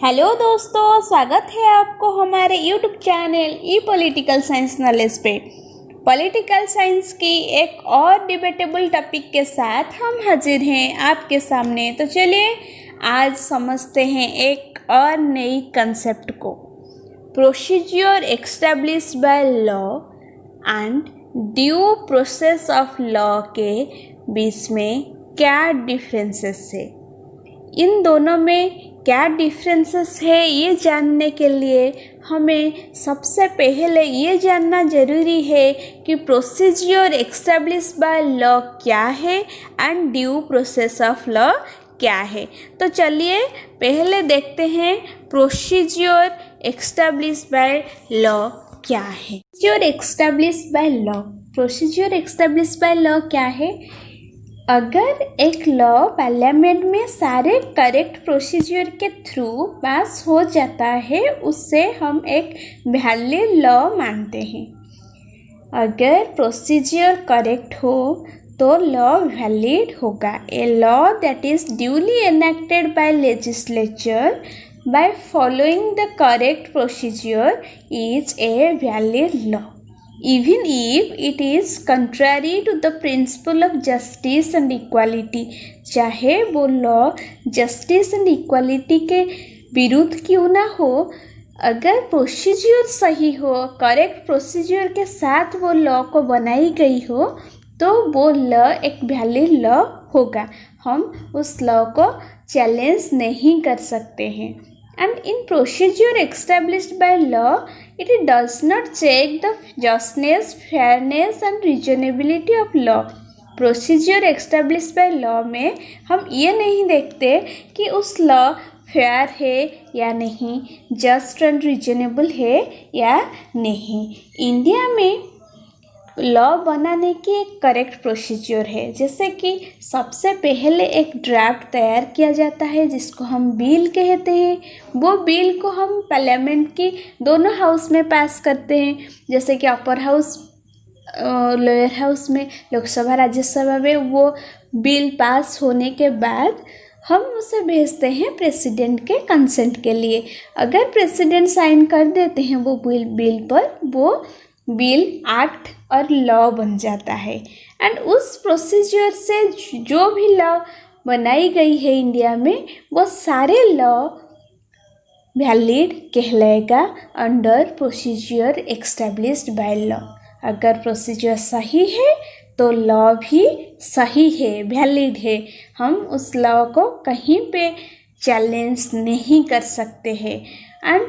Hello दोस्तों, स्वागत है आपको हमारे यूट्यूब चैनल ई पॉलिटिकल साइंस नॉलेज पे। पॉलिटिकल साइंस की एक और डिबेटेबल टॉपिक के साथ हम हाजिर हैं आपके सामने। तो चलिए आज समझते हैं एक और नई कंसेप्ट को। Procedure established bye law and due process of law के बीच में क्या डिफरेंसेस है, इन दोनों में क्या डिफरेंसेस है, ये जानने के लिए हमें सबसे पहले ये जानना ज़रूरी है कि प्रोसीजर एस्टैब्लिश्ड बाय लॉ क्या है and due process of law क्या है। तो चलिए पहले देखते हैं प्रोसीजर एस्टैब्लिश्ड बाय लॉ क्या है। Procedure established by law, procedure established by law क्या है? अगर एक लॉ पार्लियामेंट में सारे करेक्ट प्रोसीजर के थ्रू पास हो जाता है, उससे हम एक वैलिड लॉ मानते हैं। अगर प्रोसीजर करेक्ट हो तो लॉ वैलिड होगा। A law that is duly enacted by legislature by following the correct procedure is a valid law even if it is contrary to the principle of justice and equality। चाहे वो law justice and equality के विरुद्ध क्यों ना हो, अगर procedure सही हो, करेक्ट प्रोसीजर के साथ वो लॉ को बनाई गई हो, तो वो लॉ एक वैलिड लॉ होगा। हम उस लॉ को चैलेंज नहीं कर सकते हैं। And in procedure established by law, it does not check the justness, fairness and reasonability of law। Procedure established by law में हम ये नहीं देखते कि उस लॉ फेयर है या नहीं, जस्ट एंड रीजनेबल है या नहीं। इंडिया में लॉ बनाने की एक करेक्ट प्रोसीजर है, जैसे कि सबसे पहले एक ड्राफ्ट तैयार किया जाता है जिसको हम बिल कहते हैं। वो बिल को हम पार्लियामेंट की दोनों हाउस में पास करते हैं, जैसे कि अपर हाउस, लोअर हाउस में, लोकसभा राज्यसभा में। वो बिल पास होने के बाद हम उसे भेजते हैं प्रेसिडेंट के कंसेंट के लिए। अगर प्रेसिडेंट साइन कर देते हैं वो बिल पर, वो बिल एक्ट और लॉ बन जाता है। एंड उस प्रोसीजर से जो भी लॉ बनाई गई है इंडिया में, वो सारे लॉ वैलिड कहलाएगा under procedure established by law. अगर प्रोसीजर सही है तो लॉ भी सही है, वैलिड है। हम उस लॉ को कहीं पे चैलेंज नहीं कर सकते हैं। एंड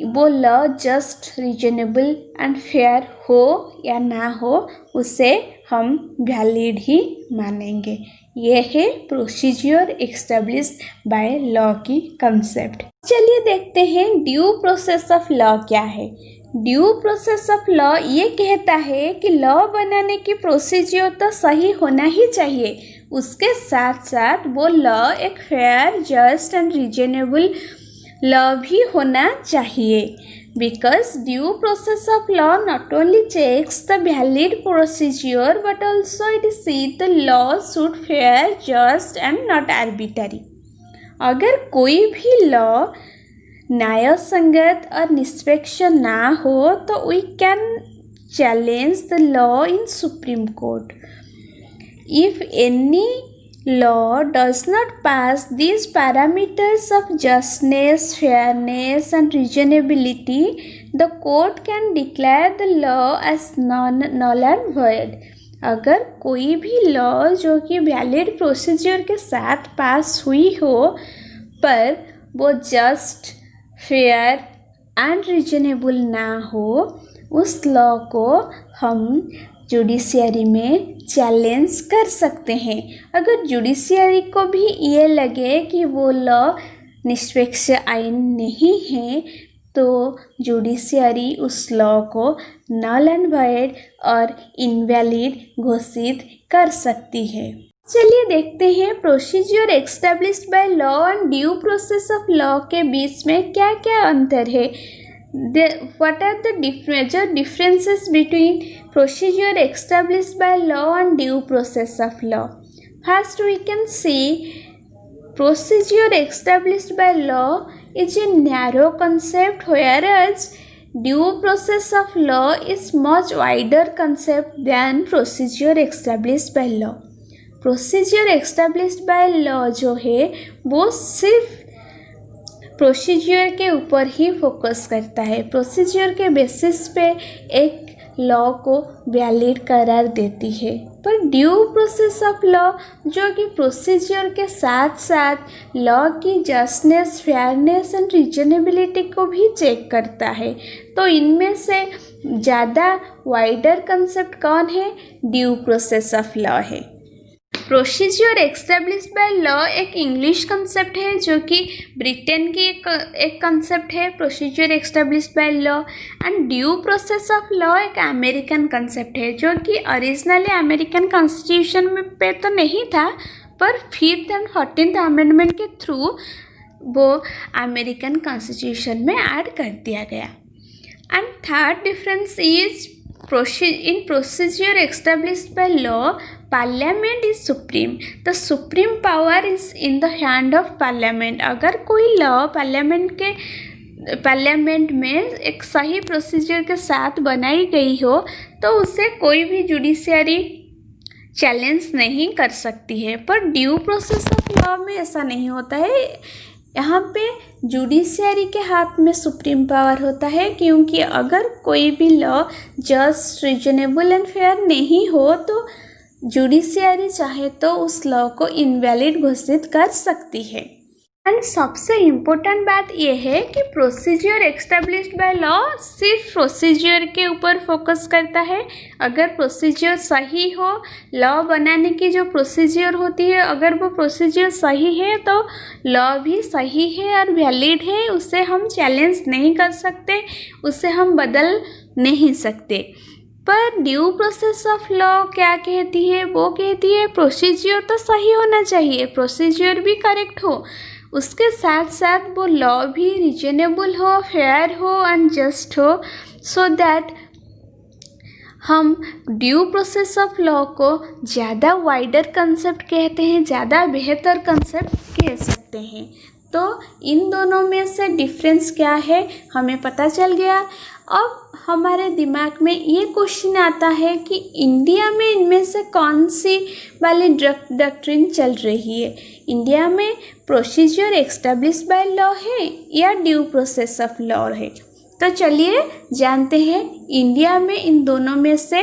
वो law just, reasonable and fair हो या ना हो, उसे हम वैलिड ही मानेंगे। ये है प्रोसीजर एस्टैब्लिश्ड बाय लॉ की कंसेप्ट। चलिए देखते हैं ड्यू प्रोसेस ऑफ लॉ क्या है। ड्यू प्रोसेस ऑफ लॉ ये कहता है कि लॉ बनाने की प्रोसीजर तो सही होना ही चाहिए, उसके साथ साथ वो लॉ एक fair, just and reasonable law भी होना चाहिए। Because due process of law not only checks the valid procedure but also it see the law should fair, just and not arbitrary. अगर कोई भी लॉ न्याय संगत और निष्पक्ष ना हो तो we can challenge the law in supreme court. If any law does not pass these parameters of justness, fairness and reasonability, the court can declare the law as null and void। अगर कोई भी law जो कि valid procedure के साथ पास हुई हो, पर वो जस्ट, फेयर एंड रीजनेबल ना हो, उस लॉ को हम जुडिशियरी में चैलेंज कर सकते हैं। अगर जुडिशियरी को भी ये लगे कि वो लॉ निष्पक्ष आइन नहीं है, तो जुडिशियरी उस लॉ को नल एंड वॉइड और इनवैलिड घोषित कर सकती है। चलिए देखते हैं procedure established bye law and due process of law के बीच में क्या क्या अंतर है। What are the major differences between procedure established by law and due process of law? First, we can see procedure established by law is a narrow concept, whereas due process of law is much wider concept than procedure established by law. Procedure established by law जो है वो सिर्फ procedure के ऊपर ही focus करता है, procedure के basis पे एक लॉ को वैलिड करार देती है। पर ड्यू प्रोसेस ऑफ लॉ जो कि प्रोसीजर के साथ साथ लॉ की जस्टिस, फेयरनेस एंड रीजनेबिलिटी को भी चेक करता है। तो इनमें से ज़्यादा वाइडर कंसेप्ट कौन है? ड्यू प्रोसेस ऑफ लॉ है। प्रोसीजर एस्टेब्लिश्ड बाय लॉ एक इंग्लिश कंसेप्ट है जो कि ब्रिटेन की एक कंसेप्ट है, procedure established by law. And due process of law एक अमेरिकन कंसेप्ट है जो कि ओरिजिनली अमेरिकन कॉन्स्टिट्यूशन में पे तो नहीं था, पर 5th एंड 14th अमेंडमेंट के थ्रू वो अमेरिकन कॉन्स्टिट्यूशन में ऐड कर दिया गया। And third difference is in procedure established by law, parliament is supreme. The supreme power is in the hand of parliament. अगर कोई लॉ पार्लियामेंट में एक सही प्रोसीजर के साथ बनाई गई हो तो उसे कोई भी जुडिशियरी चैलेंज नहीं कर सकती है। पर ड्यू प्रोसेस ऑफ लॉ में ऐसा नहीं होता है। यहाँ पे जुडिशियरी के हाथ में सुप्रीम पावर होता है, क्योंकि अगर कोई भी law just, reasonable and fair नहीं हो तो जुडिशियरी चाहे तो उस लॉ को इनवैलिड घोषित कर सकती है। एंड सबसे इम्पोर्टेंट बात यह है कि प्रोसीजर एस्टेब्लिश्ड बाय लॉ सिर्फ प्रोसीजर के ऊपर फोकस करता है। अगर प्रोसीजर सही हो, लॉ बनाने की जो प्रोसीजर होती है अगर वो प्रोसीजर सही है तो लॉ भी सही है और वैलिड है, उसे हम चैलेंज नहीं कर सकते, उसे हम बदल नहीं सकते। पर ड्यू प्रोसेस ऑफ लॉ क्या कहती है? वो कहती है प्रोसीजर तो सही होना चाहिए, प्रोसीजर भी करेक्ट हो, उसके साथ साथ वो लॉ भी रीजनेबल हो, फेयर हो एंड जस्ट हो, सो दैट हम ड्यू प्रोसेस ऑफ लॉ को ज़्यादा वाइडर कंसेप्ट कहते हैं, ज़्यादा बेहतर कंसेप्ट कह सकते हैं। तो इन दोनों में से डिफरेंस क्या है हमें पता चल गया। अब हमारे दिमाग में ये क्वेश्चन आता है कि इंडिया में इनमें से कौन सी वाली डॉक्ट्रिन चल रही है? इंडिया में प्रोसीजर एस्टेब्लिश्ड बाय लॉ है या ड्यू प्रोसेस ऑफ लॉ है? तो चलिए जानते हैं इंडिया में इन दोनों में से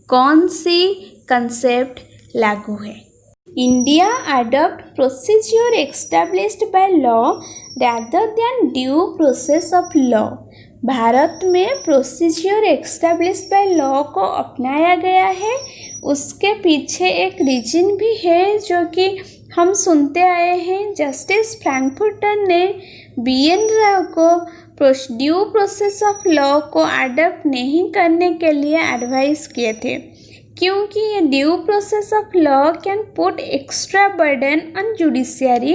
कौन सी कंसेप्ट लागू है। India adopt procedure established by law rather than due process of law. Bharat में प्रोसीजर एस्टेब्लिश्ड बाय लॉ को अपनाया गया है। उसके पीछे एक रीजन भी है जो कि हम सुनते आए हैं। जस्टिस फ्रैंकफर्टर ने BN राव को ड्यू प्रोसेस ऑफ लॉ को अडॉप्ट नहीं करने के लिए एडवाइस किए थे, क्योंकि ये due process of law can put extra burden on judiciary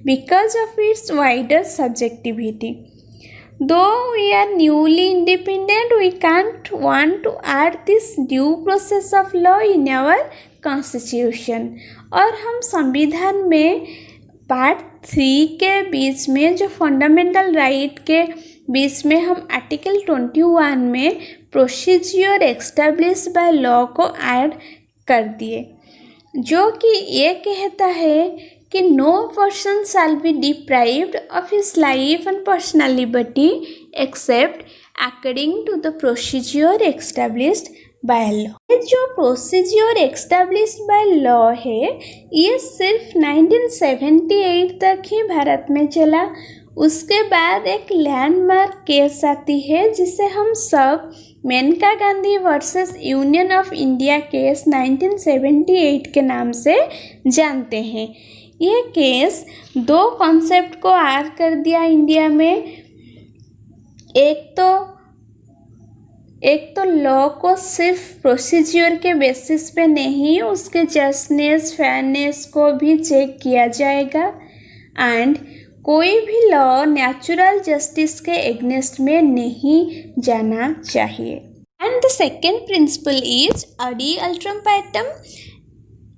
because of its wider subjectivity. Though we are newly independent, we can't want to add this due process of law in our constitution। और हम संविधान में part 3 के बीच में जो fundamental right के बीच में हम आर्टिकल 21 में प्रोसीजर एस्टेब्लिश्ड बाय लॉ को ऐड कर दिए, जो कि ये कहता है कि no person shall be deprived of his life and personal liberty except according to the procedure established by law. ये जो प्रोसीजर एस्टेब्लिश्ड बाय लॉ है ये सिर्फ 1978 तक ही भारत में चला। उसके बाद एक लैंडमार्क केस आती है जिसे हम सब Maneka Gandhi versus union of India case 1978 के नाम से जानते हैं। ये केस 2 कॉन्सेप्ट को ऐड कर दिया इंडिया में। एक तो लॉ को सिर्फ प्रोसीजर के बेसिस पे नहीं, उसके जस्टिस, फेयरनेस को भी चेक किया जाएगा। एंड कोई भी लॉ नेचुरल जस्टिस के एगेंस्ट में नहीं जाना चाहिए। And the second principle is audi alteram partem.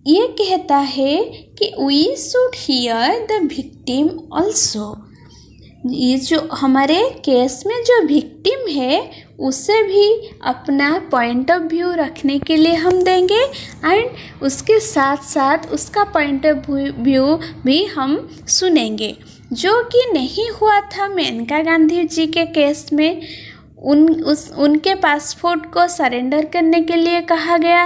ये कहता है कि we should hear the victim also. ये जो हमारे केस में जो विक्टिम है उसे भी अपना पॉइंट ऑफ व्यू रखने के लिए हम देंगे एंड उसके साथ साथ उसका पॉइंट ऑफ व्यू भी हम सुनेंगे, जो कि नहीं हुआ था मेनका गांधी जी के केस में। उनके पासपोर्ट को सरेंडर करने के लिए कहा गया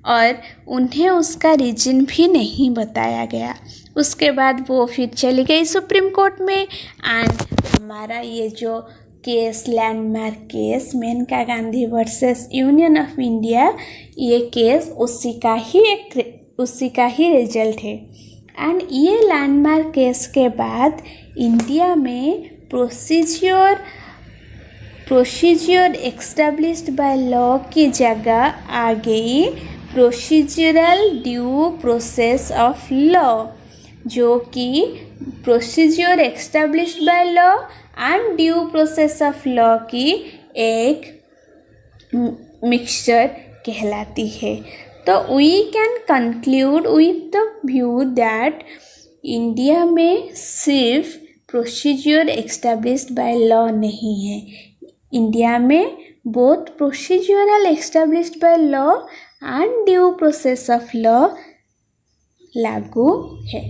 और उन्हें उसका रीजन भी नहीं बताया गया। उसके बाद वो फिर चली गई सुप्रीम कोर्ट में एंड हमारा ये जो case, landmark case Maneka Gandhi versus union of India, ये केस उसी का ही रिजल्ट है। एंड ये लैंडमार्क केस के बाद इंडिया में प्रोसीजर एस्टेब्लिश्ड बाय लॉ की जगह आ गई procedural due process of law, जो कि procedure established by law and due process of law की एक मिक्सचर कहलाती है। तो we can conclude with the view that India में सिर्फ प्रोसीजर एस्टेब्लिश्ड बाय लॉ नहीं है, इंडिया में both procedural established by law and due process of law लागू है।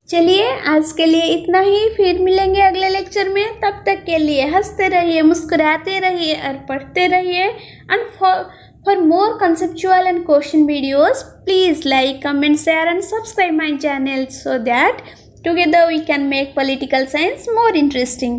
चलिए आज के लिए इतना ही, फिर मिलेंगे अगले लेक्चर में। तब तक के लिए हंसते रहिए, मुस्कुराते रहिए और पढ़ते रहिए। And for more conceptual and question videos, please like, comment, share and subscribe my channel so that together we can make political science more interesting.